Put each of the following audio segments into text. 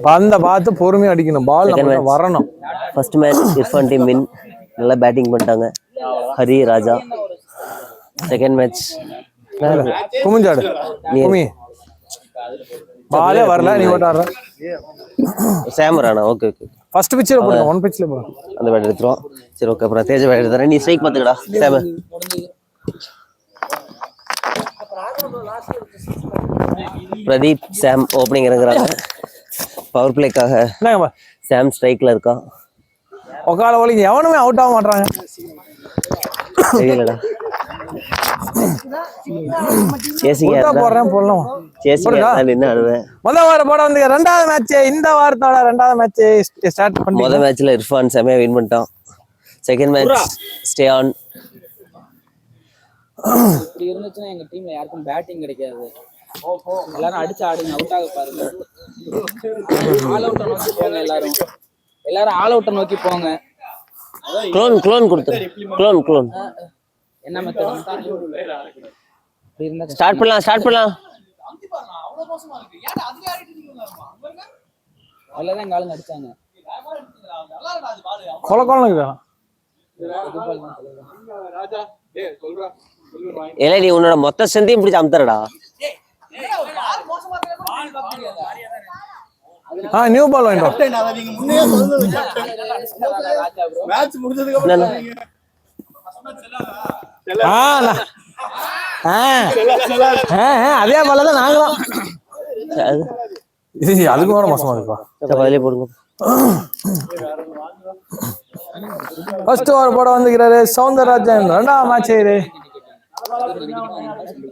பந்த பார்த்து பொறுமையா அடிக்கணும். பால் நம்ம வரணும். First match Irfan team win. நல்லா பேட்டிங் பண்ணிட்டாங்க ஹரி ராஜா. செகண்ட் மேட்ச் குமிஞ்சாடு குமி பாலே வரல. நீ ஓட்டாடுற சாமரானா. Okay okay. ஃபர்ஸ்ட் பிட்ச்ல போடுங்க. ஒன் பிட்ச்ல போடுங்க. அந்த பேட் எடுத்துறோம். சரி ஓகே. அப்புறம் தேஜ பேட் எடுத்துறேன். நீ ஸ்ட்ரைக் பாத்துக்கடா சாம. பிரதீப் சாம் ஓப்பனிங் இறங்குறாங்க. பவர் பிளேக்காக சாம் ஸ்ட்ரைக்ல இருக்கான். ஒகால ஒலிங்க எவனுமே அவுட் ஆக மாட்டாங்க. தெரியலடா. சேசிங்க போறேன் போடலாம். சேசிங்க நின்னு ஆடுவேன். வார போட வந்து ரெண்டாவது மேட்ச். இந்த வாரத்தோட ரெண்டாவது மேட்ச் ஸ்டார்ட் பண்ணி முதல் மேட்ச்ல இர்ஃபான் செமையா வின் பண்ணிட்டான். Second match stay on. இப்படி இருந்துச்சுன்னா எங்க டீம்ல யாருக்கும் பேட்டிங் கிடைக்காது. எல்லாரும் அடிச்சு ஆடுங்க. அவுட் ஆக பாருங்க. ஆல் அவுட்ட நோக்கி போங்க. எல்லாரும் ஆல் அவுட்ட நோக்கி போங்க. க்ளோன் கொடுத்துரு. க்ளோன் என்ன மெத்தட்? ஸ்டார்ட் பண்ணலாம். அவ்வளவுதான் எங்க ஆளுங்க அடிச்சாங்க. கொலக்கொலன்னு ஏல நீ உன்னோட மொத்த ஸ்ட்ரென்த்தையும் பிடிச்சு அமுத்தறடா. நியூ பால் வாங்கிட்டோம். மேட்ச் முடிஞ்சதுக்கு அப்புறம் அதே பால் தான் நாங்களும். அதுக்கு கூட மோசமா இருக்குப்பா. பதிலே போடுங்க. ஃபர்ஸ்ட் ஓவர் போட வந்துக்கிறாரு சௌந்தரராஜன். ரெண்டாவது மேட்ச்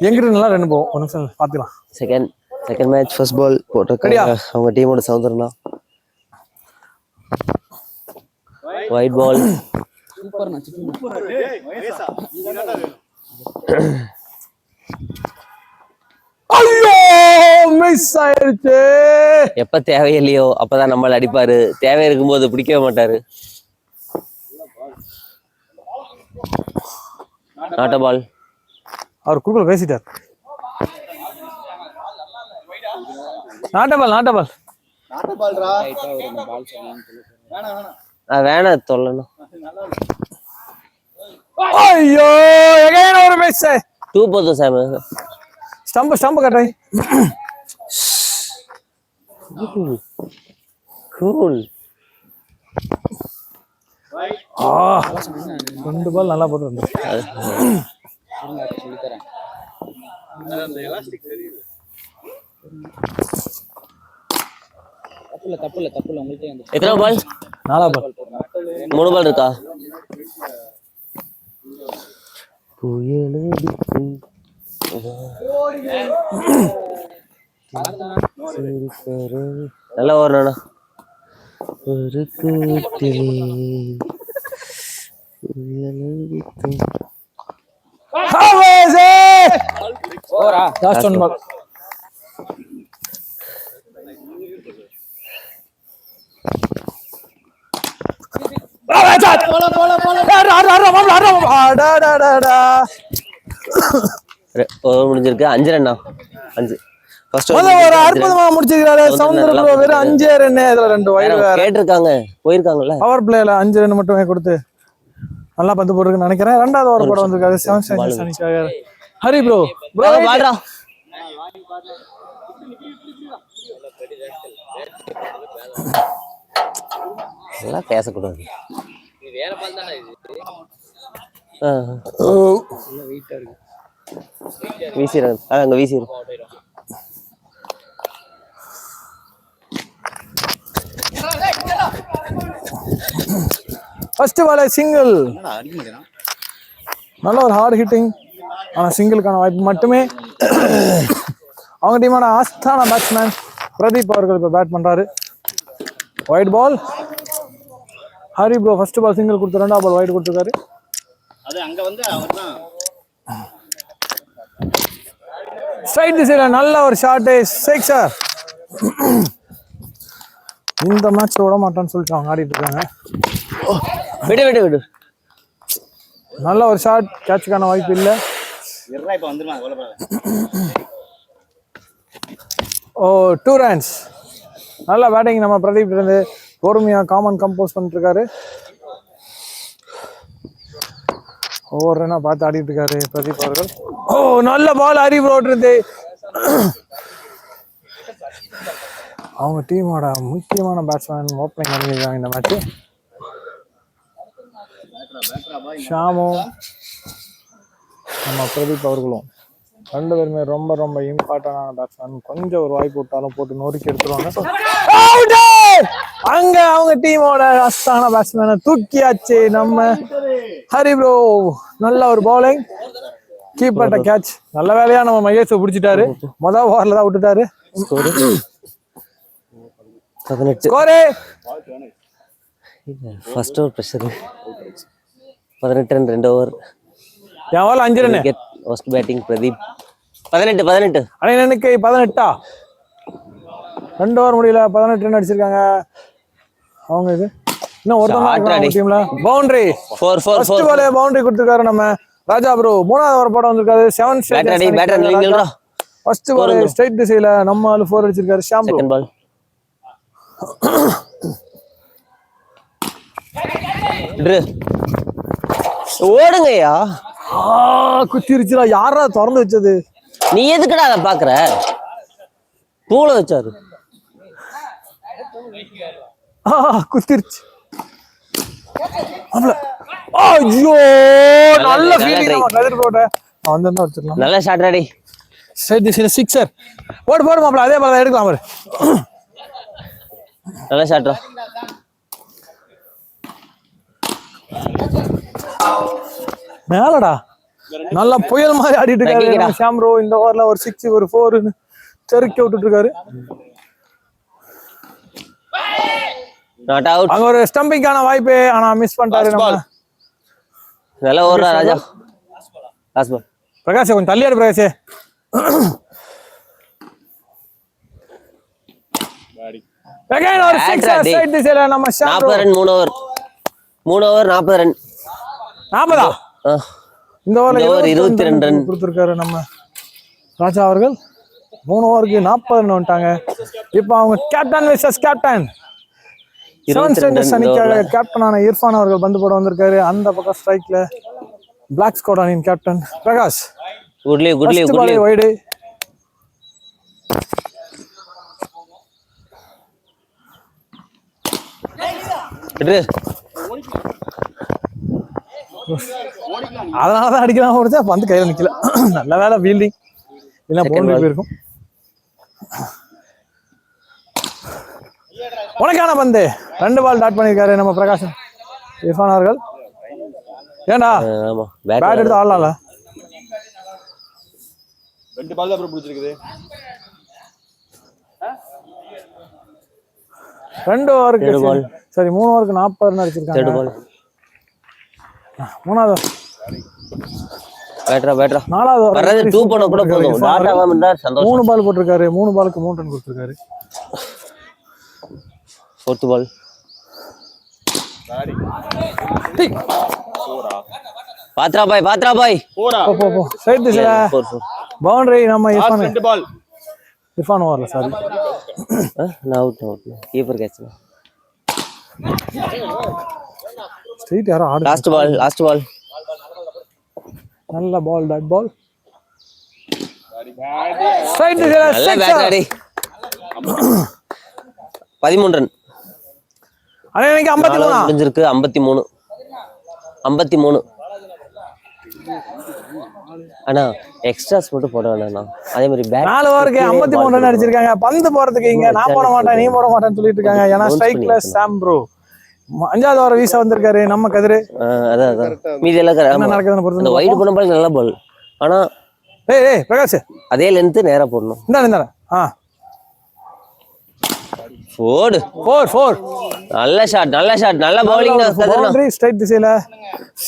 எங்கிட்ட ரெண்டு போகும். ஒரு நிமிஷம் பாத்துக்கலாம். செகண்ட் மேட்ச் ஃபர்ஸ்ட் பால் போட்டிருக்காங்க அவங்க டீமோட சௌந்தரனா. White ball. ஐயோ மிஸ் ஆயிடுச்சு. எப்ப தேவையில்லையோ அப்பதான் நம்மள அடிப்பாரு. தேவை இருக்கும்போது பிடிக்கவே மாட்டாரு. நாட்ட பால். அவர் குறுக்குல பேசிட்டார். நாட்ட பால் வேணாம் சொல்லணும். ஐயோ எகைன் ஒரு மிஸ். 2 போதும் சாம். ஸ்டம்ப் கட்டாய். கூல். ரெண்டு பால் நல்லா போட்டு சொல்லித்தரேன். தப்புல உங்கள்கிட்ட எத்தனை பால்? 4 பால். 3 பால் இருக்கா? நல்லா வரணும்ண்ணா. ஒரு முடிஞ்சிருக்கு. 5 ரன்னா. 5 அற்புதமா முடிச்சிருக்காரு சௌந்தர ப்ரோ. வெறும் 5 ரன். இதுல 2 வைடு கேட்டிருக்காங்க. போயிருக்காங்கல்ல பவர் பிளேல 5 ரன் மட்டுமே கொடுத்து நல்லா பந்து போட்டுருக்குன்னு நினைக்கிறேன். ரெண்டாவது ஓவர் போட வந்திருக்காரு 7 சனிக்காக ஹரி ப்ரோ. பாடுறா. எல்லாம் பேசக்கூடாது. வீசிடுறேன். அங்க வீசிடு. First ball single. நல்ல ஒரு ஹார்ட் ஹிட்டிங். ஆனா சிங்கிளுக்கான வாய்ப்பு மட்டுமே. அவங்க டீமோட ஆஸ்தான பேட்ஸ்மேன் பிரதீப் அவர்கள் இப்போ பேட் பண்றாரு. White ball. Hari bro first ball single கொடுத்து 2வது பால் ஒயிட் கொடுத்துருக்காரு. ஸ்ட்ரைட் திசையில நல்ல ஒரு ஷாட். சிக்ஸர். இந்த மேட்ச் விட மாட்டான்னு சொல்லிட்டு அவங்க ஆடிட்டு இருக்காங்க. விடு. நல்ல ஒரு ஷாட். கேட்சுக்கான வாய்ப்பு இல்லை. ஓ 2 ரன்ஸ். நல்ல பேட்டிங் நம்ம பிரதீப் இருந்து பொறுமையா காமன் கம்போஸ் பண்ணிட்டு இருக்காரு. ஒவ்வொரு ரன்னா பார்த்து ஆடிட்டு இருக்காரு பிரதீப் அவர்கள். ஓ நல்ல பால் ஹரி ப்ரோ இருந்து. அவங்க டீமோட முக்கியமான பேட்ஸ்மேன் ஓப்பனிங் பண்ணிருக்காங்க இந்த மேட்ச். ஷாமும் நம்ம பிரதீப் அவர்களும் 2 பேருமே ரொம்ப ரொம்ப இம்பார்ட்டன்டான பேட்ஸ்மேன். கொஞ்சம் ஒரு வாய்ப்பு விட்டாலும் போட்டு நொறுக்கி எடுத்துருவாங்க. அங்க அவங்க டீமோட அஸ்தான பேட்ஸ்மேனை தூக்கியாச்சு நம்ம ஹரி ப்ரோ. நல்ல ஒரு பவுலிங், கீப்பர்ட்ட கேட்ச். நல்ல வேலையா நம்ம மகேஷ் பிடிச்சிட்டாரு. முதல் ஓவர்ல தான் விட்டுட்டாரு. First over pressure 18 run 2 over. என் ஓவர்ல 5 ரன். First batting Pradeep 18. எனக்கு 18 2 ஓவர் முடியல 18 ரன் அடிச்சிருக்காங்க அவங்க. இது இன்னும் ஒருத்தவங்க டீம்ல பவுண்டரி 4 ஃபர்ஸ்ட் பால் பவுண்டரி கொடுத்திருக்காரு நம்ம ராஜா ப்ரோ. 3வது ஓவர் போட வந்திருக்காரு. 7 ஸ்ட்ரைட் ஃபர்ஸ்ட் பால் ஸ்ட்ரைட் திசையில நம்ம ஆளு 4 அடிச்சிருக்காரு ஷாம் ப்ரோ. செகண்ட் பால் ஓடுங்கய்யா. குத்திருச்சுடா. யாரா திறந்து வச்சது? நீ எதுக்குடா அதை பாக்குற? பூல வச்சாரு. குத்திருச்சு. ஐயோ நல்ல ஃபீலிங் நம்ம கதிர் போட்ட. வந்தா வச்சிரலாம். நல்ல ஷாட் ரெடி. ஸ்ட்ரைட் திசையில சிக்ஸர். போடு மாப்ள. அதே பால் எடுக்கலாம் பாரு. நல்ல ஷாட். மேலடா நல்ல புயல் மாதிரி ஆடிட்டு இருக்காரு ஷாம் ப்ரோ. இந்த ஓவர்ல ஒரு 6 ஒரு 4 தெருக்கி விட்டுட்டு இருக்காரு. Not out. அங்க ஒரு ஸ்டம்பிங்கான வாய்ப்பு ஆனா மிஸ் பண்ணிட்டாரு நம்ம. நல்ல ஓவரா ராஜா. Last ball. பிரகாஷ் கொஞ்சம் தள்ளி ஆடு பிரகாஷ். again ஒரு 6 சைடு திசையில நம்ம Sham bro. 40 run 3 over 40 run. 40 இந்த ஓவர் 22 ரன் கொடுத்திருக்காரு நம்ம ராஜா அவர்கள். 3 ஓவருக்கு 40 ரன் வந்துட்டாங்க. இப்போ அவங்க கேப்டன் வெர்சஸ் கேப்டன் 7 ஸ்ட்ரைக்கர்ஸ் அணிக்காக கேப்டனான இர்ஃபான் அவர்கள் பந்து போட வந்திருக்காரு. அந்த பக்கம் ஸ்ட்ரைக்ல பிளாக் ஸ்குவாட் அணியின் கேப்டன் பிரகாஷ். Goodly wide. அதனாலதான் அடிக்கலாம் ஓடிச்சா பந்து கையில நிக்கல. நல்ல வேலை ஃபீல்டிங் இல்ல பவுண்டரி போயிருக்கும். உனக்கான பந்து 2 பால் டாட் பண்ணிருக்காரு நம்ம பிரகாஷ் இர்ஃபான் அவர்கள். ஏண்டா பேட் எடுத்து ஆடலாம்ல. 2 பால் தான் அப்புறம் பிடிச்சிருக்குது. 2 ஓவருக்கு சரி 3 ஓவருக்கு 40 ரன் அடிச்சிருக்காங்க. 3வது பேட்ரா 4வது வரது 2 பண்ண கூட போதும். டாட் ஆகாம இருந்தா சந்தோஷம். 3 பால் போட்டுருக்காரு. 3 பாலுக்கு 3 ரன் கொடுத்திருக்காரு. 4th பால். பாத்ரா பாய் போ சைடு திசையில பவுண்டரி நம்ம இர்ஃபான். 2 பால் இர்ஃபான் ஓவர்ல சாரி. நான் அவுட் கீப்பர் கேட்ச். ஸ்ட்ரைட் யாரோ ஆடு. லாஸ்ட் பால் நல்ல பால் டாட் பால். ஸ்ட்ரைட் திசையில நல்ல பேட் ரெடி. 13 ரன். அண்ணா எனக்கு 53 முடிஞ்சிருக்கு. 53 அண்ணா எக்ஸ்ட்ராஸ் மட்டும் போட வேண்டாம். அதே மாதிரி 4 ஓவருக்கு 53 ரன் அடிச்சிருக்காங்க. பந்து போறதுக்கு இங்க நான் போட மாட்டேன் நீ போட மாட்டேன்னு சொல்லிட்டு இருக்காங்க. ஏன்னா ஸ்ட்ரைக்ல சாம் ப்ரோ 5வது ஓவர் வீச வந்திருக்காரு நம்ம கதிரு. அதான் மீதி எல்லாம் என்ன நடக்குதுன்னு பொறுத்து அந்த வைட் பண்ண பால் நல்ல பால். ஆனா ஏய் பிரகாஷ் அதே லென்த் நேரா போடணும். இந்தாடா போடு 4 நல்ல ஷாட் நல்ல பவுலிங். பவுண்டரி ஸ்ட்ரைட் திசையில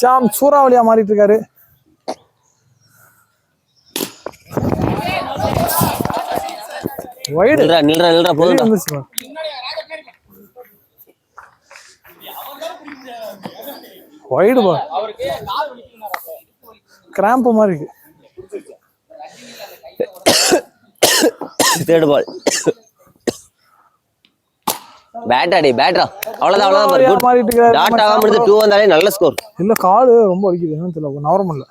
ஷாம் சூறாவளியா மாறிட்டு இருக்காரு. வைடு நில்றா போதும். வைடு பால் கிராம்ப் மாதிரி இருக்கு. 3rd பால் பேட் அடி பேட்ரா அவ்வளவுதான் மாறிட்டு இருக்காரு. டாட் ஆகாம இருந்து 2 வந்தாலே நல்ல ஸ்கோர். இல்ல காலு ரொம்ப வலிக்குது என்னன்னு தெரியல நார்மல்ல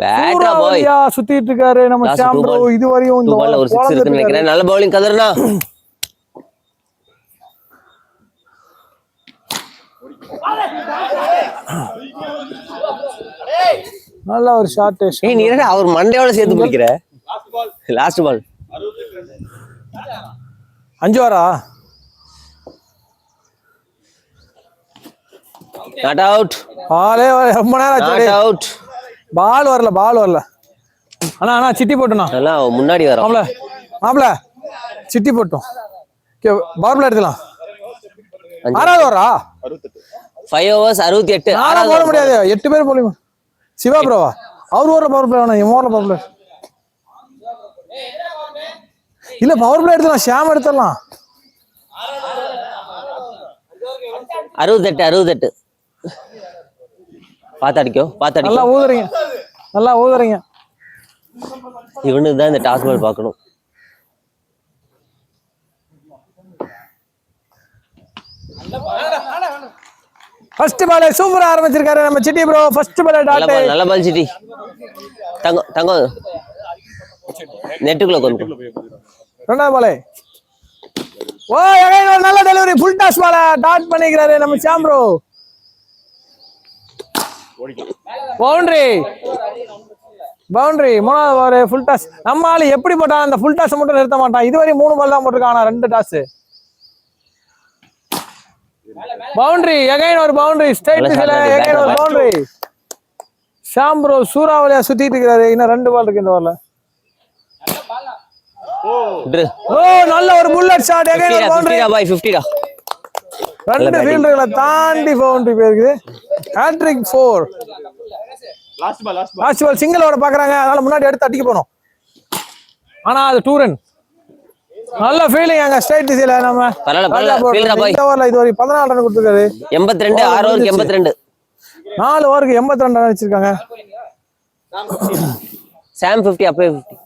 பேட்ரா பாய் சுத்திட்டு இருக்காரு நம்ம Last Sham two bro. ball. இது வரையும் 2 பால்ல ஒரு 6 இருக்குன்னு நினைக்கிறேன். நல்ல பவுலிங் கதர்னா. நல்ல ஒரு ஷாட். ஏய் நீ என்ன அவர் மண்டையோட சேர்த்து பிடிக்கிற? லாஸ்ட் பால் 5 ஓவரா? Not out. பாலே ரொம்ப நேரம் நாட் ஆச்சு. அவுட். பால் வரல. அண்ணா சிட்டி போட்டோண்ணா. அதெல்லாம் முன்னாடி வரோம். மாப்ள சிட்டி போட்டோம். பவர் பிளே எடுத்துலாம். 6வது ஓவரா? 5 overs 68. நாளா போட முடியாது. 8 பேர் போலிங்க. சிவா ப்ரோவா? அவர் ஓவர பவர் பிளே வேணாம். இவன் ஓவர பவர் பிளே. இல்ல பவர் பிளே எடுத்துலாம். ஷாம் எடுத்துடலாம். 68. பாத்தடிக்கோ. நல்லா ஊதுறீங்க. இவனுக்கு தான் இந்த டாஸ் பால் பார்க்கணும். ஃபர்ஸ்ட் பால் சூப்பரா ஆரம்பிச்சிருக்காரு நம்ம Chitti bro. First ball dot. நல்ல பால் சிட்டி. தங்கம் நெட்டுக்குள்ள கொண்டு. ரெண்டாவது பால் நல்ல delivery. Full toss ball dot பண்ணிக்கிறாரு நம்ம ஷாம் ப்ரோ. பவுண்டரி 3வது ஓவர் ஃபுல் டாஸ். நம்ம ஆளு எப்படி போட்டான் அந்த ஃபுல் டாஸ் மட்டும் நிறுத்த மாட்டான். இதுவரை 3 பால் தான் போட்டிருக்கான். 2 டாஸ். பவுண்டரி அகைன் ஒரு பவுண்டரி. ஸ்ட்ரைட் திசையில அகைன் ஒரு பவுண்டரி. ஷாம் ப்ரோ சூறாவளியா சுத்திட்டு இருக்காரு. இன்னும் 2 பால் இருக்கு இந்த ஓவர்ல. நல்ல ஒரு புல்லட் ஷாட். அகைன் ஒரு பவுண்டரி. 50 டா. 2 ஃபீல்டர்களை தாண்டி பவுண்டரி போயிருக்குது. ஹேட்ரிக் 4. லாஸ்ட் பால் சிங்கிள் ஓட பாக்குறாங்க. அதனால முன்னாடி எடுத்து அடிக்க போனோம். ஆனா அது 2 ரன். நல்ல ஃபீலிங் அங்க ஸ்ட்ரைட் திசையில நம்ம இந்த ஓவர்ல இது வரை 14 ரன் கொடுத்திருக்காரு. 82 6 ஓவருக்கு 82. 4 ஓவருக்கு 82 ரன் அடிச்சிருக்காங்க. சாம் 50 அப்பே 50.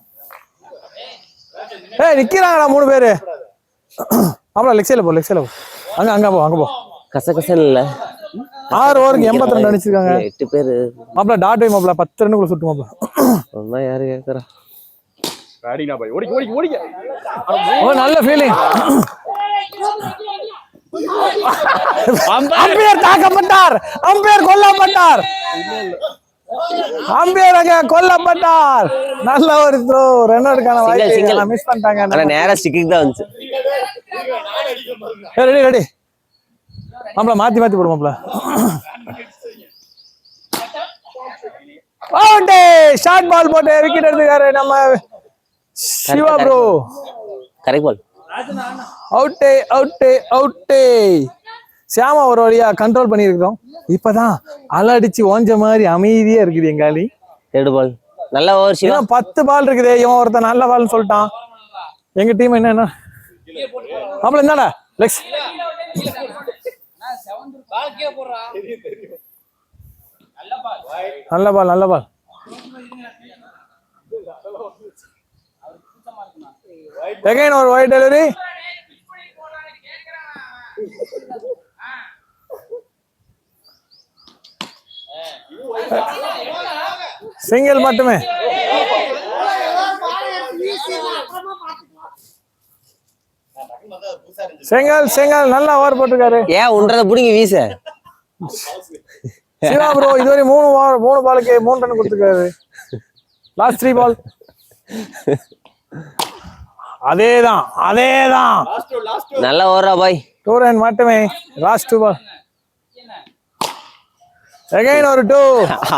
ஏய் நிக்கிறாங்கடா 3 பேரு. அப்பல லெக் சைடுல போ. அங்க போ. கசகசன் இல்ல. 6 ஓவருக்கு 82 ரன் அடிச்சிருக்காங்க. 8 பேர். மாப்ள டாட் வை மாப்ள 10 ரன்னுக்குள்ள சுட்டு மாப்ள. ஒண்ணா யாரு கேக்குறா? பேடினா பாய் ஓடி. நல்ல ஃபீலிங். அம்பையர் தாக்கப்பட்டார். அம்பையர் கொல்லப்பட்டார். நல்ல ஒரு த்ரோ. ரன் அவுட்கான வாய்ப்பு மிஸ் பண்ணிட்டாங்க. ஆனா நேரா ஸ்டிக்கிங் தான் வந்துச்சு. ரெடி மாப்ள மாத்தி போடு மாப்ள. அவுட். ஷார்ட் பால் போட்டு விக்கெட் எடுத்துக்காரு நம்ம சிவா ப்ரோ. கரெக்ட் பால். அவுட். சியாமா ஒரு வழியா கண்ட்ரோல் பண்ணிருக்கோம். இப்பதான் அலடிச்சு ஓஞ்ச மாதிரி அமைதியா இருக்குது எங்காலி. 3 பால். நல்ல ஓவர் சிவா. 10 பால் இருக்குது. இவன் ஒருத்தன் நல்ல பால்னு சொல்லிட்டான். எங்க டீம் என்ன மாப்ள என்னடா லெக்ஸ் நல்ல பால். அகைன் ஒரு வைட் டெலிவரி. சிங்கிள் மட்டுமே. செங்கல் நல்லா ஓவர் போட்டிருக்காரு. ஏன் உன்றத புடிங்க வீச. சிவா ப்ரோ இதுவரை 3 பாலுக்கு 3 ரன் கொடுத்திருக்காரு. லாஸ்ட் 3 பால். அதேதான் நல்ல ஓவரா பாய். 2 ரன் மட்டுமே. லாஸ்ட் 2 பால். அகைன் ஒரு 2.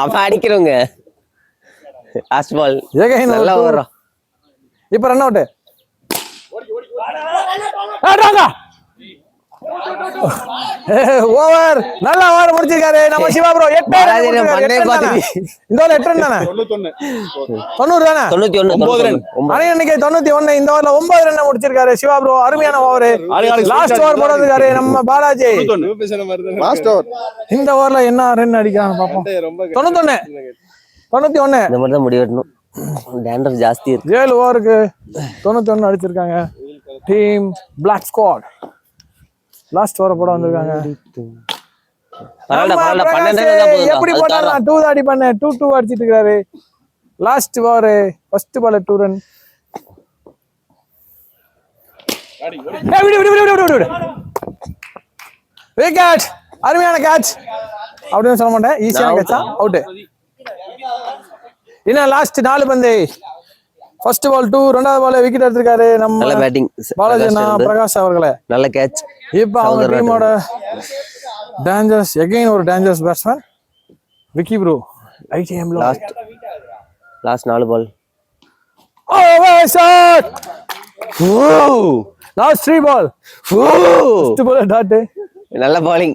அவன் அடிக்கிறவங்க. Last ball. அகைன் நல்ல ஓவரா. இப்ப ரன் அவுட். ஓவர். நல்ல ஓவர் முடிச்சிருக்காரு நம்ம சிவா ப்ரோ. 8 ரன். இந்த ஓவர் 8 ரன் தானே? 90 தானே? 91. அன்னைக்கு 91. இந்த ஓவர்ல 9 ரன் முடிச்சிருக்காரு சிவா ப்ரோ. அருமையான ஓவர். லாஸ்ட் ஓவர் போடுறாரு நம்ம பாலாஜி. இந்த ஓவர்ல என்ன ரன் அடிக்கிறாங்க பாப்போம். 91. இந்த மாதிரி தான் முடிவெட்டணும். டேண்டர் ஜாஸ்தி இருக்கு. 7 ஓவருக்கு 91 அடிச்சிருக்காங்க. Team black squad last over போட வந்திருக்காங்க. எப்படி போட்டாரு? 2 தான் அடி பண்ண 2-2 அடிச்சிட்டு இருக்காரு. Last over first ball 2 run. Wicket, அருமையான கேட்ச் அப்படின்னு சொல்ல மாட்டேன், ஈஸியான கேட்சா, அவுட். இன்னும் லாஸ்ட் 4 பந்து. ஃபர்ஸ்ட் பால் 2, ரெண்டாவது பால் விக்கெட் எடுத்திருக்காரு நம்ம நல்ல பேட்டிங் பாலாஜி பிரகாஷ் அவர்களே. நல்ல கேட்ச். இப்போ அவங்க டீமோட டேஞ்சரஸ் எகைன் ஒரு டேஞ்சரஸ் பேட்ஸ்மேன் விக்கி ப்ரோ. ஐடிஎம்ல last 4 ball. Over shot. Last 3 ball. First ball dot. நல்ல bowling.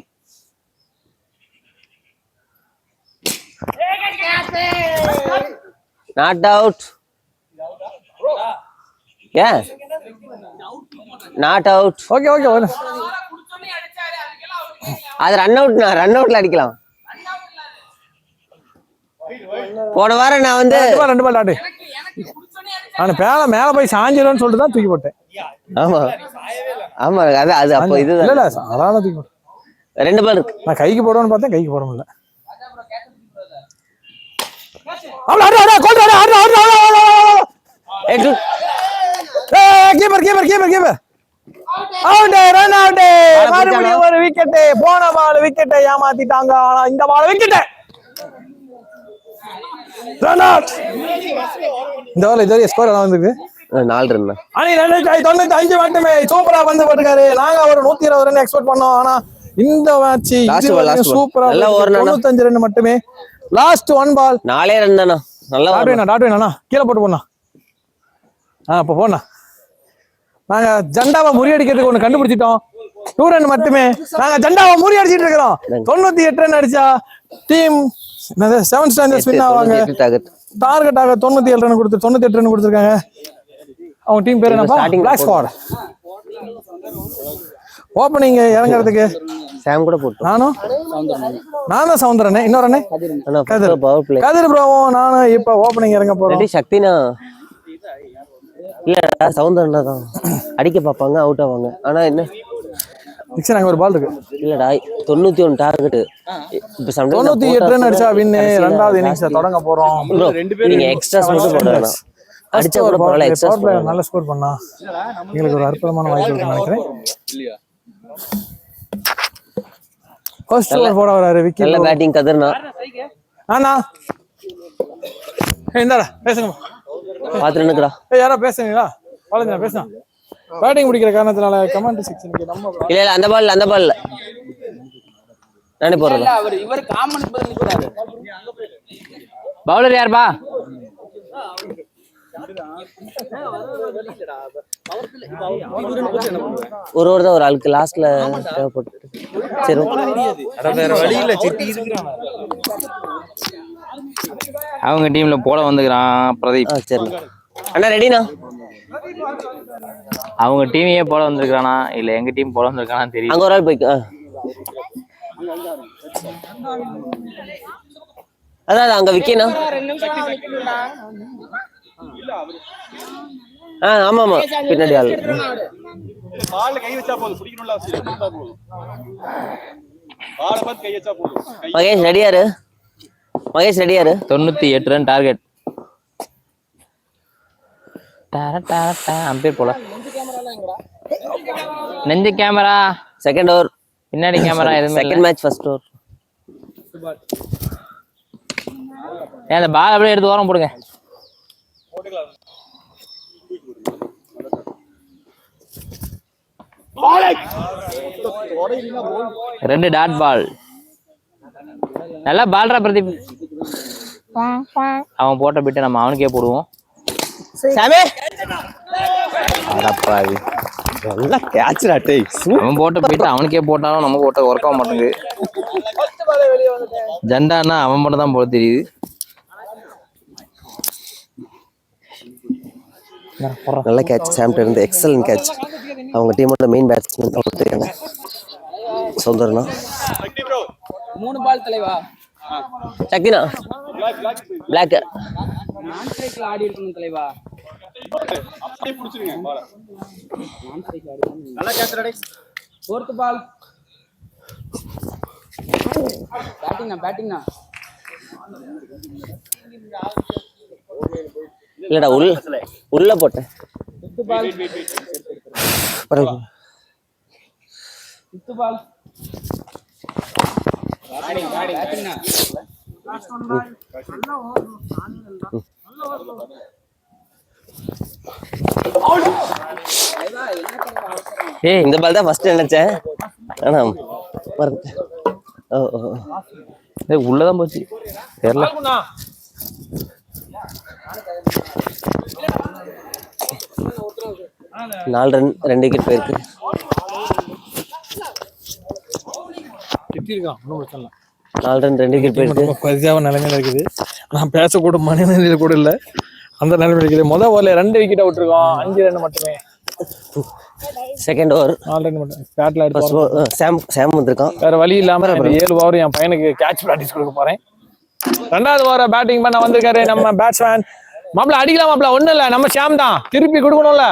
Not out. Yeah. Not out. Okay okay okay. அது ரன் அவுட்ல அடிக்கலாம். போன வாரம் நான் வந்து 2 பால் டாட். நான் மேல போய் சாஞ்சிரன்னு சொல்லிட்டு தான் தூக்கி போட்டேன். ஆமா அது அப்போ இது இல்ல அதான தூக்கி போட்டேன். 2 பால் இருக்கு. நான் கைக்கு போடுவேன்னு பார்த்தேன், கைக்கு போட முடியல. ஒரு விக்கெட். போன பால் விக்கெட்டை ஏமாத்திட்டாங்க. ஆனா இந்த பால் விக்கெட். இந்த பால் இதுவரை ஸ்கோர் எல்லாம் வந்திருக்கு 4 ரன். அணி 95 மட்டுமே. சூப்பரா வந்து போட்டுக்காரு. நாங்க ஒரு 120 ரன் எக்ஸ்பெக்ட் பண்ணோம். ஆனா இந்த மேட்ச் சூப்பரா 95 ரன் மட்டுமே. லாஸ்ட் 1 பால் 4 ரன் தானா. நல்லா டாட் வேணா கீழே போட்டு போனா. அப்ப போனா நாங்க ஜண்டாவை முறியடிக்கிறதுக்கு ஒண்ணு கண்டுபிடிச்சிட்டோம். 2 ரன் மட்டுமே. நாங்க ஜண்டாவை முறியடிச்சிட்டு இருக்கிறோம். 98 ரன் அடிச்சா டீம் 7 ஸ்டாண்டர்ஸ் வின் ஆவாங்க. டார்கெட்டாக 97 ரன் கொடுத்து 98 ரன் கொடுத்துருக்காங்க. அவங்க டீம் பேர் என்னப்பா? Black squad. ஓப்பனிங் இறங்குறதுக்கு சாம் கூட போட்டு நானும் சவுந்தரனே, இன்னொரு கதிர் ப்ரோவும் நானும் இப்ப ஓப்பனிங் இறங்க போறோம். சக்தினா இல்ல சவுந்தரனா தான் அடிக்க பாப்பாங்க, அவுட் ஆவாங்க. ஆனா என்ன அங்க ஒரு பால் இருக்கு. இல்லடா 91 டார்கெட். இப்ப 98 ரன் அடிச்சா வின். ரெண்டாவது இன்னிங்ஸ் தொடங்க போறோம். நீங்க எக்ஸ்ட்ரா மட்டும் போடலாம். அடிச்சா கூட பரவாயில்ல. எக்ஸ்ட்ரா பிளேயர் நல்ல ஸ்கோர் பண்ணா உங்களுக்கு ஒரு அற்புதமான வாய்ப்பு இருக்குன்னு நினைக்கிறேன். ஃபர்ஸ்ட் ஓவர் போட வராரு விக்கி. நல்ல பேட்டிங் கதிர்னா. ஆனா என்னடா பேசுங்க. பாத்துறேன்னுடா. யாரா பேசுறீங்களா? பாலஞ்சனா பேசுங்க. பேட்டிங் முடிக்கிற காரணத்தினால கமெண்ட் செக்ஷனுக்கு நம்ம இல்ல அந்த பால் நானே போறேன். இவர் காமெண்ட் பதில் நிக்கிறாரு. பவுலர் யார்பா? ஒரு தான் ஒரு ஆளுக்கு லாஸ்ட்ல தேவைப்பட்டு. சரி வேற வழி இல்ல. சிட்டி இருக்குறான். அவங்க டீம்ல போட வந்துக்கிறான் பிரதீப். சரி அண்ணா ரெடினா? அவங்க டீமையே போட வந்திருக்கானா இல்ல எங்க டீம் போட வந்திருக்கானான்னு தெரியல. அங்க ஒரு ஆள் போய்க்கு. அதான் அங்க விக்கேனா? ஆமா பின்னாடி ஆள். பால்ல கை வச்சா போதும், பிடிக்கணும்ல அவசியம் இல்ல. போதும் பால்ல பார்த்து கை வச்சா போதும். மகேஷ் ரெடியாரு? 98 run target. அம்பேர் போல. நெஞ்சு கேமரா செகண்ட் ஓவர். பின்னாடி கேமரா எதுவுமே. Second match first over. அந்த பால் அப்படியே எடுத்து ஓரம் போடுங்க. ரெண்டு டாட் பால். நல்லா பால்ரா பிரதீப். அவன் போட்ட பிட்டு நம்ம அவனுக்கே போடுவோம். நல்லா கேட்ச்டா டேய். அவன் போட்ட பிட்டு அவனுக்கே போட்டாலும் நம்ம போட்ட ஒர்க் ஆக மாட்டேங்குது. ஜண்டானா அவன் மட்டும் தான் போட தெரியுது. நல்ல கேட்ச் சாம்ட்ட இருந்து. Excellent catch. அவங்க டீமோட மெயின் பேட்ஸ்மேன் அவுட் ஆயிட்டாங்க. சௌந்தரனா 3 பால் தலைவா. சக்கினா பிளாக் நான் ஸ்ட்ரைக்ல ஆடி இருக்கணும் தலைவா. அப்படியே புடிச்சிருங்க பால. நான் ஸ்ட்ரைக்ல ஆடி. நல்லா கேட்ச் ரெடி. Fourth ball. பேட்டிங்னா. இல்லடா உள்ள போட்டேன். Fifth ball. Fifth ball. பேட்டிங்னா. ஏய் இந்த பால் தான் ஃபர்ஸ்ட் நினைச்சேன். ஆனா மறந்துட்டேன். ஓ ஏய் உள்ளதான் போச்சு. தெரியல. 4 ரன் 2 விக்கெட் போயிருக்கு. திட்டிருக்கான், ஒன்றும் பிரச்சனை இல்லை. 4 ரன் 2 விக்கெட் போயிருக்கு. ரொம்ப பரிதாப நிலைமையில இருக்குது. நான் பேசக்கூட மனநிலையில கூட இல்லை, அந்த நிலைமையில இருக்குது. முதல் ஓவர்ல 2 விக்கெட் விட்டுருக்கோம், 5 ரன் மட்டுமே. செகண்ட் ஓவர் 4 ரன் மட்டும் பேட்ல எடுத்து சாம் வந்திருக்கான். வேற வழி இல்லாம 7 ஓவர் என் பையனுக்கு கேட்ச் பிராக்டிஸ் கொடுக்க போறேன். 2வது ஓவரை பேட்டிங் பண்ண வந்திருக்காரு நம்ம பேட்ஸ்மேன். மாப்பிள அடிக்கலாம் மாப்பிள, ஒண்ணும் இல்ல, நம்ம ஷாம் தான். திருப்பி கொடுக்கணும்ல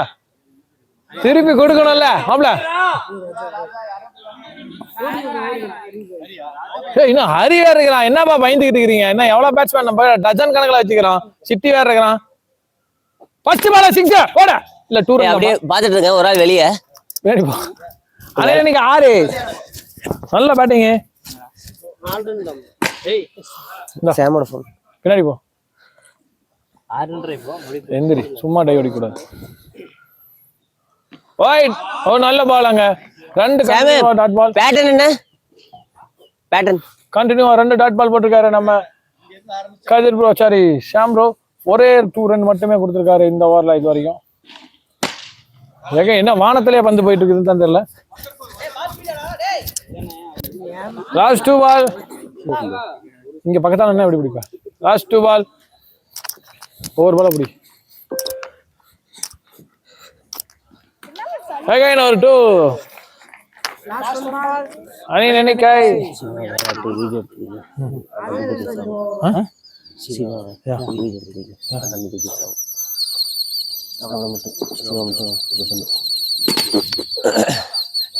மாப்பிள. இன்னும் ஹரி வேற இருக்கிறான். என்னப்பா பயந்துகிட்டு இருக்கீங்க? என்ன எவ்வளவு பேட்ஸ்மேன் நம்ம டஜன் கணக்குல வச்சுக்கிறோம். சிட்டி வேற இருக்கிறான். ஃபர்ஸ்ட் பால் 6 போட. இல்ல 2 ரன் அப்படியே பாத்துட்டு இருங்க, ஒரு ஆள் வெளியே வேணுப்பா. அதே இன்னைக்கு 6 நல்ல பேட்டிங். சாமோட போன் பின்னாடி போ. எந்திரி, சும்மா டை அடிக்க கூடாது. வைட். ஓ நல்ல பால். அங்க 2 டாட் பால். பேட்டர்ன் என்ன? பேட்டர்ன் கண்டினியூவா 2 டாட் பால் போட்டிருக்காரு நம்ம கதிர் ப்ரோ, சாரி ஷாம் ப்ரோ. ஒரே 2 ரன் மட்டுமே கொடுத்திருக்காரு இந்த ஓவர்ல இது வரைக்கும். என்ன வானத்திலே பந்து போயிட்டு இருக்குதுன்னு தான் தெரியல. லாஸ்ட் 2 பால். இங்க பக்கத்தால என்ன எப்படி பிடிப்பா? லாஸ்ட் 2 பால். ஒரு பால் அப்படி. அகைன் ஒரு 2. அனி நெனிக்காய்.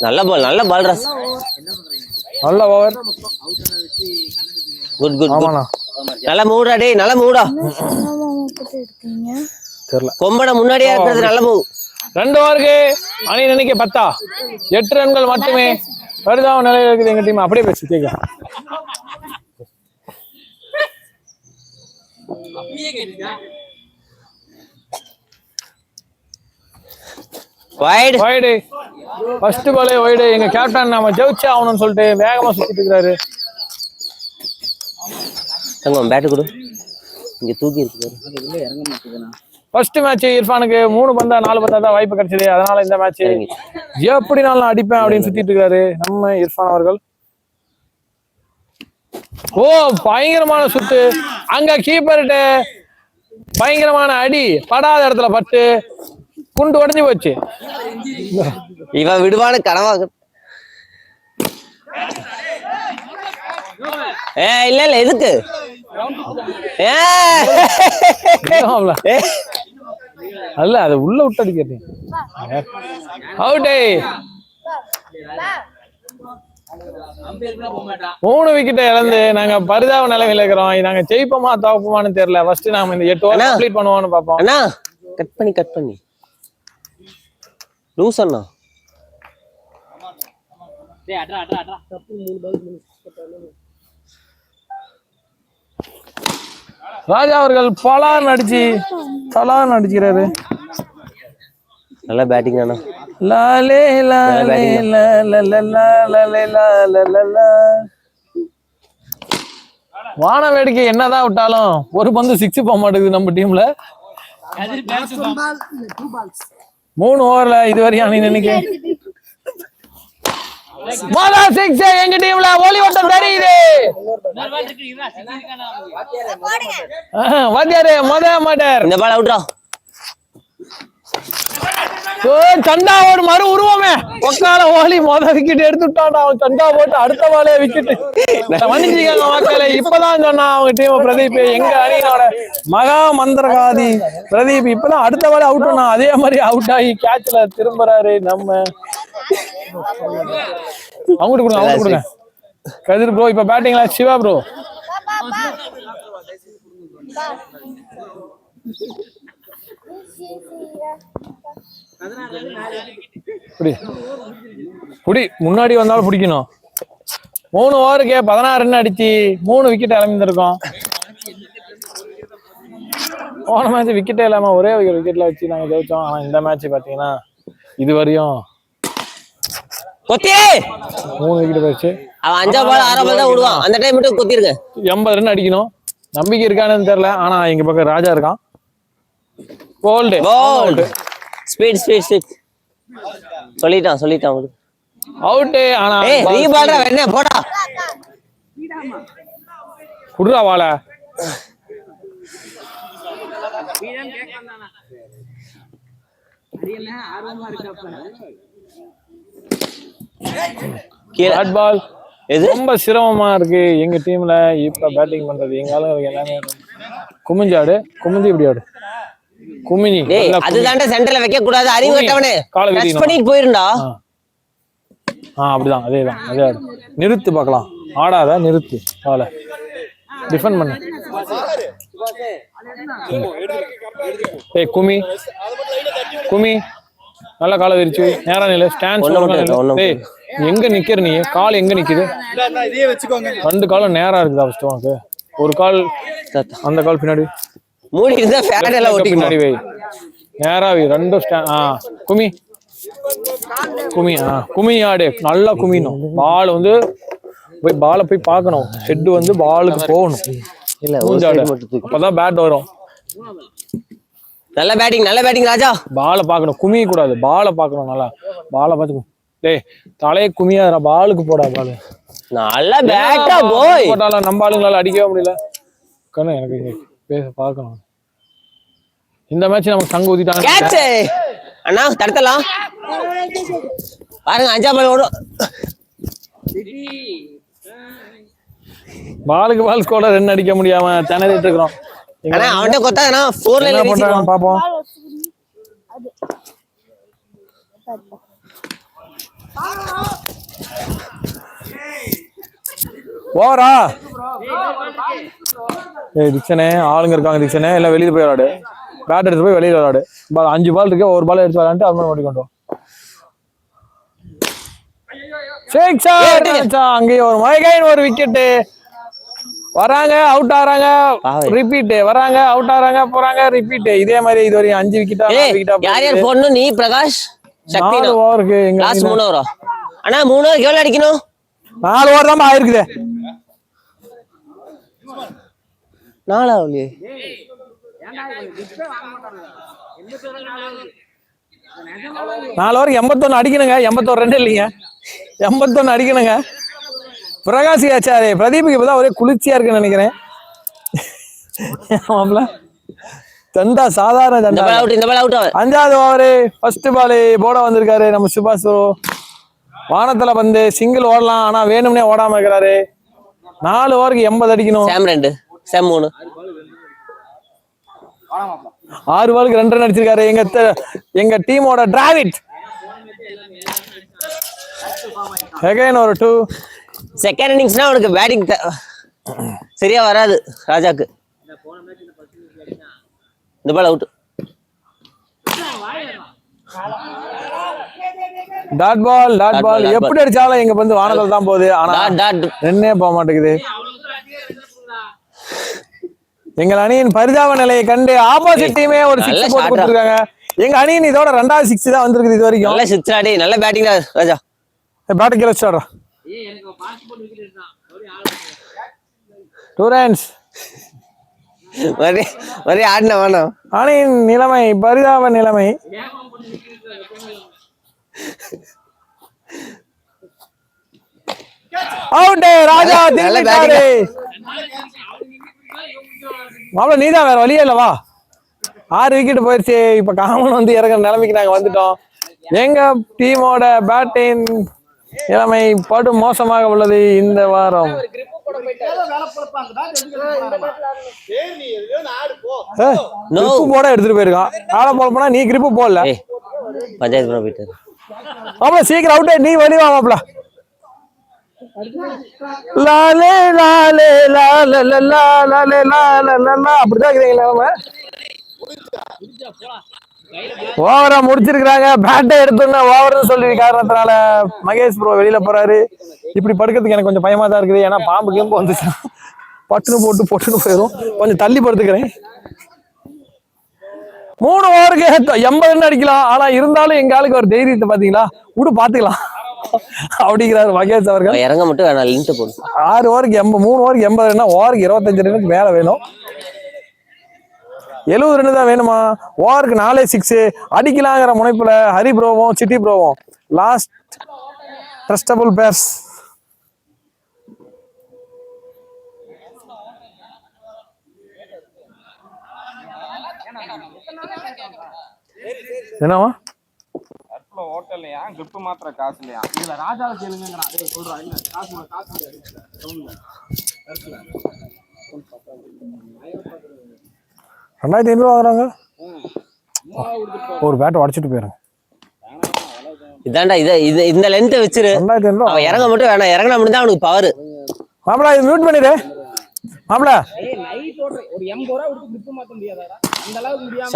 நல்ல பால் ராஸ். நல்ல ஓவர். குட் நல்ல மூடா டேய், நல்ல மூடா. தெரியல, கொம்பட முன்னாடியே இருக்கிறது நல்ல மூவ். 2 ஓவருக்கு அணி நினைக்க 10, 8 ரன்கள் மட்டுமே. பரிதாப நிலையில் இருக்குது எங்க டீம். அப்படியே பேசி கேட்க. வைட் ஃபர்ஸ்ட் பாலே வைடு. எங்க கேப்டன் நாம ஜெயிச்சே ஆகணும்னு சொல்லிட்டு வேகமா சுத்திட்டு இருக்காரு. தங்கம் பேட் கொடு, இங்க தூக்கி இருக்கு. இறங்க மாட்டேங்குதுண்ணா. ஃபர்ஸ்ட் மேட்ச் இர்ஃபானுக்கு 3 பந்தா 4 பந்தா தான் வாய்ப்பு கிடைச்சது. அதனால இந்த மேட்ச் எப்படினாலும் நான் அடிப்பேன் அப்படின்னு சுத்திட்டு இருக்காரு நம்ம இர்ஃபான் அவர்கள். ஓ பயங்கரமான சுத்து. அங்க கீப்பர்கிட்ட பயங்கரமான அடி, படாத இடத்துல பட்டு குண்டு உடஞ்சு போச்சு. இவன் விடுவான கனவாக. இல்ல எதுக்கு அல்ல, அது உள்ள விட்டு அடிக்கிறேன். அவுட்டே. 3 விக்கெட்டை இழந்து நாங்க பரிதாப நிலைமையில இருக்கிறோம். நாங்க ஜெயிப்போமா தோப்போமான்னு தெரியல. ஃபர்ஸ்ட் நாம இந்த 8 ஓவர் கம்ப்ளீட் பண்ணுவோம்னு பாப்போம். அண்ணா கட் பண்ணி லூஸ் அண்ணா. டேய் அட்ரா தப்பு 3 பால் ராஜா அவர்கள் பலான்னு அடிக்கிறாரு. நல்ல பேட்டிங் அண்ணா. லாலே லாலே லாலே லாலே. வான வேடிக்கை என்னதான் விட்டாலும் ஒரு பந்து 6 போக மாட்டேங்குது நம்ம டீம்ல. 3 ஓவர்ல இதுவரையும் அணி நினைக்க 6 எங்க டீம்ல ஒலி ஓட்டம் தெரியுது. வாத்தியாரே மொத மாட்டார். இந்த பால் அவுட்ரா. சண்டா ஒரு மறு உருவமே ஒக்கால ஓலி விக்கெட் எடுத்துட்டான்டா. அவன் சண்டா போட்டு அடுத்த பாலே விக்கெட். மன்னிச்சுக்கங்க மக்களே, இப்பதான் சொன்னா அவங்க டீம் பிரதீப் எங்க அணியோட மகா மந்திரகாதி பிரதீப் இப்பதான் அடுத்த பாலே அவுட் பண்ணா. அதே மாதிரி அவுட் ஆகி கேட்ச்ல திரும்புறாரு நம்ம. அவங்ககிட்ட கொடுங்க கதிர் ப்ரோ. இப்ப பேட்டிங்ல சிவா ப்ரோ. புடி முன்னாடி வந்தாலும் பிடிக்கணும். 3 ஓவருக்கு 16 ரன் அடிச்சு 3 விக்கெட் இழந்திருக்கோம். போன மேட்ச் விக்கெட்டே இல்லாம ஒரே விக்கெட்ல வச்சு நாங்க ஜெயிச்சோம். ஆனா இந்த மேட்ச் பாத்தீங்கன்னா இது வரையும் 3 விக்கெட் போயிடுச்சு. அவன் 5 பால் 6 பால் தான் விடுவான். அந்த டைம் மட்டும் கொத்திருங்க. 80 ரன் அடிக்கணும். நம்பிக்கை இருக்கானு தெரியல. ஆனா எங்க பக்கம் ராஜா இருக்கான். போல்ட் ஸ்பீட் சொல்லிட்டான் அவுட். ஆனா ரீபால்ரா வெண்ணே போடா. குடுறா வாள. பேட் பால் ரொம்ப சிரமமா இருக்கு எங்க டீம்ல இப்ப பேட்டிங் பண்றது. எங்க ஆளுங்க எல்லாமே குமிஞ்சாடு இப்படி ஆடு குமிஞ்சி. அதுதான்டா சென்டர்ல வைக்க கூடாது. அறிவு கட்டவனே டச் பண்ணிட்டு போயிருண்டா. அப்படிதான் அதேதான் அதே ஆடு. நிறுத்து பார்க்கலாம். ஆடாத நிறுத்து. காலை டிஃபெண்ட் பண்ணு. குமி நல்ல காலை விரிச்சு நேரா நிலை. ஸ்டாண்ட் எங்க நிக்கிற நீ? கால் எங்க நிக்குது? 2 காலும் நேரா இருக்குதா? ஃபர்ஸ்ட் உனக்கு ஒரு கால் அந்த கால் பின்னாடி மூடி இருந்தா ஃபேன் எல்லாம் ஒட்டி பின்னாடி வை. நேரா வை. 2 குமி ஆடு. நல்லா குமியணும். பால் வந்து போய் பாலை போய் பார்க்கணும். ஹெட் வந்து பாலுக்கு போகணும். இல்ல அப்பதான் பேட் வரும். நல்ல பேட்டிங் ராஜா. பாலை பார்க்கணும். குமிய கூடாது. பாலை பார்க்கணும். நல்லா பாலை பார்த்து டேய் தலையை குமியாதா. பாலுக்கு போடா. பாலு நல்ல பேட்டா போய் போட்டாலும் நம்ம ஆளுங்களால அடிக்கவே முடியல. கண்ணு எனக்கு இங்க பேச பார்க்கணும். இந்த மேட்ச் நமக்கு சங்கு ஊத்திட்டாங்க. அண்ணா தடுத்தலாம் பாருங்க. 5 பால் ஓடும். பாலுக்கு பால் ஸ்கோர்ல ரன் அடிக்க முடியாம திணறிட்டு இருக்கிறோம். அவன்கிட்ட கொத்தாங்கன்னா 4 லைன்ல வீசிடுவான். பாப்போம். ஓவரா? டிக்ஷனே ஆளுங்க இருக்காங்க. டிக்ஷனே எல்லாம் வெளியில போய் விளையாடு. பேட் எடுத்து போய் வெளியில விளையாடு. 5 பால் இருக்கு. ஒரு பால் எடுத்து விளையாண்டு அது மாதிரி கொண்டு அங்கேயும் ஒரு மைகைன் ஒரு விக்கெட்டு. வராங்க அவுட் ஆறாங்க ரிப்பீட். வராங்க அவுட் ஆறாங்க போறாங்க ரிப்பீட். இதே மாதிரி இது வரையும் 5 விக்கெட்டா யார் யார் போடணும்? நீ பிரகாஷ் சக்தி. 4 ஓவருக்கு எங்க லாஸ்ட் 3 ஓவரா? அண்ணா 3 ஓவருக்கு எவ்வளவு அடிக்கணும்? 4 ஓவர் தான் ஆயிருக்குது. 4 ஆவலையே. 4 ஓவருக்கு 81 அடிக்கணுங்க. 81 ரன் இல்லைங்க. 81 அடிக்கணுங்க. பிரகாஷ் ஆச்சாரே பிரதீப்புக்கு இப்பதான் ஒரே குளிர்ச்சியா இருக்குன்னு நினைக்கிறேன். சண்டா சாதாரண சண்டா. 5வது ஓவரு ஃபர்ஸ்ட் பால் போட வந்திருக்காரு நம்ம சுபாஷ். வானத்துல வந்து சிங்கிள் ஓடலாம். ஆனா வேணும்னே ஓடாம இருக்கிறாரு. 4 ஓவருக்கு 80 அடிக்கணும். 6 பாலுக்கு 2 ரன் அடிச்சிருக்காரு எங்க டீமோட டிராவிட். அகைன் ஒரு 2. செகண்ட் இன்னிங்ஸ்னா அவனுக்கு பேட்டிங் சரியா வராது ராஜாக்கு. இந்த பால் அவுட். டாட் பால் எப்படி அடிச்சாலும் எங்க வந்து வானத்துல தான் போகுது. ஆனா ரன்னே போக மாட்டேங்குது. எங்கள் அணியின் பரிதாப நிலையை கண்டு ஆப்போசிட் டீமே ஒரு 6 போட்டு கொடுத்துருக்காங்க. எங்க அணியின் இதோட 2வது 6 தான் வந்திருக்குது இது வரைக்கும். நல்ல 6 ஆடி நல்ல பேட்டிங் ராஜா. பேட்டிங் வச்சாடுறா. 2 runs. ஒரே ஆடின வேணும். அணியின் நிலைமை பரிதாப நிலைமை. அவுட். ராஜா திரும்பிட்டாரு. மாப்ள நீதான் வேற வழியே இல்ல. வா 6 விக்கெட் போயிடுச்சு. இப்ப காமன் வந்து இறங்குற நிலைமைக்கு நாங்க வந்துட்டோம். எங்க டீமோட பேட்டிங் நிலைமை படு மோசமாக உள்ளது இந்த வாரம். கிரிப்பு போட எடுத்துட்டு போயிருக்கான். ஆளை போல போனா நீ கிரிப்பு போடல. பஞ்சாயத்து பண்ண போயிட்டு மாப்பிள சீக்கிரம் அவுட் நீ வெளியே வா மாப்பிள. லாலே லாலே லாலே லாலே லாலே அப்படிதான் இருக்கிறீங்களா? ஓவரா முடிச்சிருக்காங்க. பேட்டை எடுத்தோம்னா ஓவர்னு சொல்லி காரணத்தினால மகேஷ் ப்ரோ வெளியில போறாரு. இப்படி படுக்கிறதுக்கு எனக்கு கொஞ்சம் பயமா தான் இருக்குது. ஏன்னா பாம்பு கேம்பு வந்துச்சு பட்டுன்னு போட்டுன்னு போயிடும். கொஞ்சம் தள்ளி படுத்துக்கிறேன். 3 ஓவருக்கு 80 ரன் அடிக்கலாம். ஆனா இருந்தாலும் எங்க ஆளுக்கு ஒரு தைரியத்தை பாத்தீங்களா, விடு பாத்துக்கலாம் அப்படிங்கிறாரு மகேஷ் அவர்கள். இறங்க மட்டும் வேணாம், லிங்க் போடு. 6 ஓவருக்கு 3 ஓவருக்கு 80 ரன், ஓவருக்கு 25 ரன்னுக்கு மேல வேணும். 70 ரன் தான் வேணுமா? ஓவருக்கு 4 6 அடிக்கலாங்கிற முனைப்புல ஹரி ப்ரோவும் சிட்டி ப்ரோவும் லாஸ்ட் ட்ரஸ்டபிள் பேர்ஸ். என்னவா ஹோட்டல்லையா கிஃப்ட் மாத்திர காசு இல்லையா? இதுல ராஜாவை கேளுங்கிறான். சொல்றான் இல்ல காசு இல்ல. 2500 வாங்குறாங்க. ஒரு பேட் உடச்சிட்டு போயிடும். இதாண்டா இது இந்த லென்த் வச்சிரு. 2500 அவன் இறங்க மட்டும் வேணாம், இறங்கினா மட்டும் தான் அவனுக்கு பவர். மாப்பிள இது மியூட் பண்ணிடு மாப்பிள. நைட் ஒரு 80 ரூபா கொடுத்து கிஃப்ட் மாத்த முடியாதாடா? அந்த அளவுக்கு முடியாம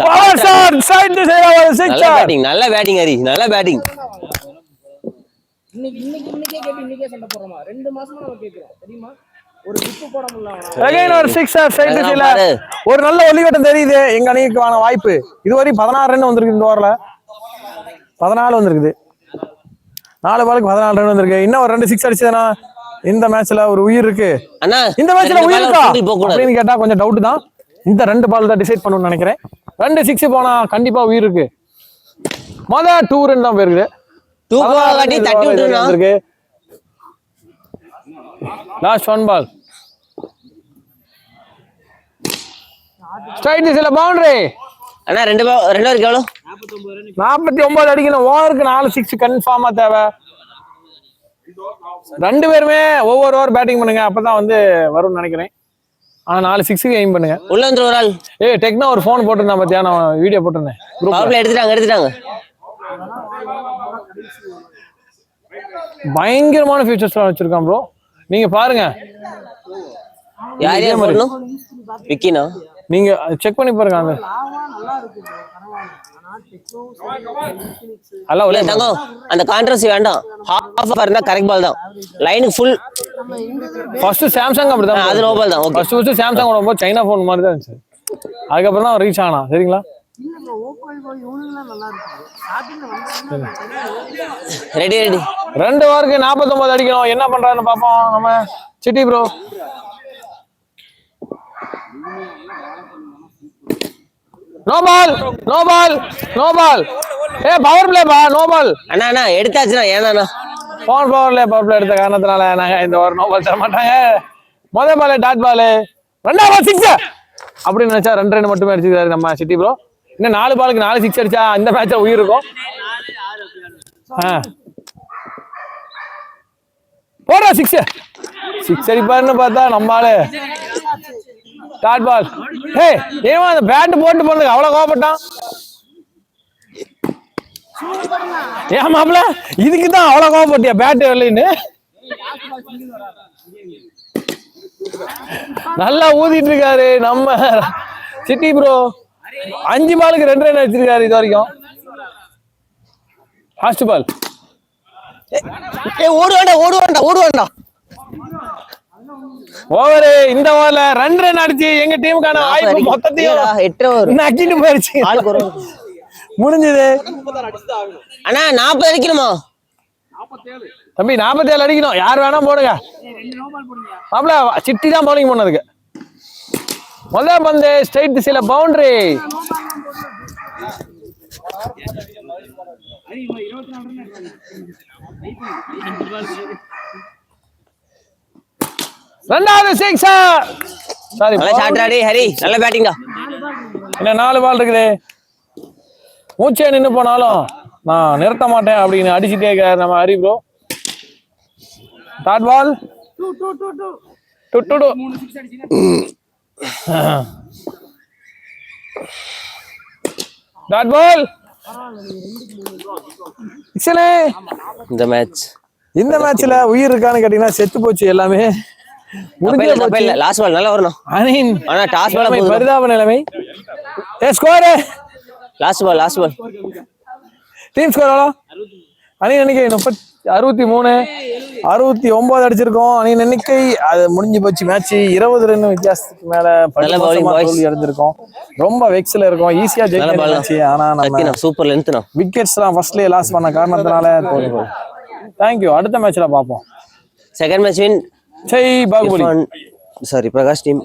நல்ல பேட்டிங் ஹரி, நல்ல பேட்டிங். இன்னைக்கே கேட்டு இன்னைக்கே சண்டை போடுறோமா? 2 மாசமா நம்ம கேக்குறோம் தெரியுமா? ஒரு கிஃப்ட் போட முடியல. அகைன் ஒரு 6 சைடு திசையில ஒரு நல்ல ஒளிவட்டம் தெரியுது. எங்க அணிக்கான வாய்ப்பு இதுவரை 16 ரன் வந்திருக்கு. இந்த ஓவர்ல 14 வந்திருக்குது. 4 பாலுக்கு 14 ரன் வந்திருக்கு. இன்னும் ஒரு 2 6 அடிச்சதுன்னா இந்த மேட்ச்ல ஒரு உயிர் இருக்கு. இந்த மேட்ச்ல உயிர் இருக்கா அப்படின்னு கேட்டா கொஞ்சம் டவுட் தான். இந்த 2 பால் தான் டிசைட் பண்ணணும்னு நினைக்கிறேன். 2 6 போனா கண்டிப்பா உயிர் இருக்கு. மொதல் 2 ரன் தான் போயிருக்கு. 2 பால் காட்டி தட்டி விட்டுருக்கு. லாஸ்ட் 1 பால் ஸ்ட்ரைட் திசையில பவுண்டரி. அண்ணா 2 ஓவருக்கு எவ்வளவு? 49 அடிக்கணும். ஓவருக்கு 4 6 கன்ஃபார்மா தேவை. 2 பேருமே ஒவ்வொரு ஓவர் பேட்டிங் பண்ணுங்க, அப்பதான் வந்து வரும்னு நினைக்கிறேன். ஆனா 4 6க்கு எய்ம் பண்ணுங்க. உள்ள வந்து ஒரு ஆள் டெக்னா ஒரு போன் போட்டிருந்தேன் பாத்தியா? நான் வீடியோ போட்டிருந்தேன். பவர்ல எடுத்துட்டாங்க. பயங்கரமான ஃபியூச்சர்ஸ்லாம் வச்சிருக்கான் ப்ரோ, நீங்க பாருங்க. யாரையா போடணும்? விக்கினா நீங்க செக் பண்ணி பாருங்க. அந்த அந்த கான்ட்ரவர்சி வேண்டாம். ஹாஃப் இருந்தா கரெக்ட் பால் தான். லைனுக்கு ஃபுல். ஃபர்ஸ்ட் சாம்சங் அப்படிதான். அது நோ பால் தான். ஓகே. ஃபர்ஸ்ட் சாம்சங் ஓடும்போது சைனா போன் மாதிரி தான் இருந்துச்சு. அதுக்கப்புறம் தான் ரீச் ஆனா. சரிங்களா? ரெடி 2 ஓவருக்கு 49 அடிக்கணும். என்ன பண்றாருன்னு பாப்போம் நம்ம Chitti bro. No ball. Power play பா, நோ பால். அண்ணா எடுத்தாச்சுனா ஏனா பவர் பிளே எடுத்த காரணத்தினால நாங்க இந்த ஓவர் நோ பால் தர மாட்டாங்க. முதல் பால் டாட் பால், 2வது பால் 6 அப்படின்னு நினைச்சா 2 ரன் மட்டுமே அடிச்சிருக்காரு நம்ம சிட்டி ப்ரோ. இன்னும் 4 பாலுக்கு 4 6 அடிச்சா இந்த மேட்ச்ல உயிர் இருக்கும். போடுறா 6 அடிப்பாருன்னு பார்த்தா நம்ம ஆளு டாட் பால். ஏமா அந்த பேட் போட்டு போனதுக்கு அவ்வளவு கோவப்பட்டான்? ஏன் மாப்பிள இதுக்குதான் அவ்வளவு கோவப்பட்டியா பேட் வரலன்னு? நல்லா ஊதிட்டு இருக்காரு நம்ம சிட்டி ப்ரோ. 5 பாலுக்கு 2 ரன் அடிச்சிருக்காரு இது வரைக்கும். Last ball. ஓடுவாண்டா. ஓவரு இந்த ஓவர்ல 2 ரன் அடிச்சு எங்க டீமுக்கான வாய்ப்பு மொத்தத்தையும் 8 ஓவர் நக்கிட்டு போயிருச்சு. முடிஞ்சது. அண்ணா 40 அடிக்கணுமா? தம்பி 47 அடிக்கணும். யார் வேணா போடுங்க. மாப்பிள சிட்டி தான் பவுலிங் பண்ணதுக்கு. முதல் பந்து ஸ்ட்ரைட் திசையில பவுண்டரி. ரெண்டாவது 6. சாரி, நல்ல ஷாட் ஆடி ஹரி, நல்ல பேட்டிங் தான். என்ன 4 பால் இருக்குது, மூச்சே நின்று போனாலும் நான் நிறுத்த மாட்டேன் அப்படின்னு அடிச்சுட்டே இருக்காரு நம்ம Hari bro. Dot ball dot ball. இந்த மேட்ச்ல உயிர் இருக்கான்னு கேட்டீங்கன்னா செத்து போச்சு எல்லாமே. லாஸ்ட் பால் நல்லா வரணும். ஆனா டாஸ் பால் பரிதாப நிலைமை. Score last ball team score எவ்வளோ? அணியின் எண்ணிக்கை 63, 69 அடிச்சிருக்கோம். அணியின் எண்ணிக்கை அது முடிஞ்சு போச்சு. மேட்ச் 20 ரன் வித்தியாசத்துக்கு மேல தோல்வி அடைஞ்சிருக்கோம். ரொம்ப வெக்ஸ்ல இருக்கும். ஈஸியா ஜெயிச்சு, ஆனா நம்ம சூப்பர் லென்த் விக்கெட்ஸ் எல்லாம் ஃபர்ஸ்ட்லயே லாஸ் பண்ண காரணத்தினால தோல்வி. தேங்க்யூ. அடுத்த மேட்ச்ல பார்ப்போம். Second match win Jai Baahubali. Sorry Prakash team.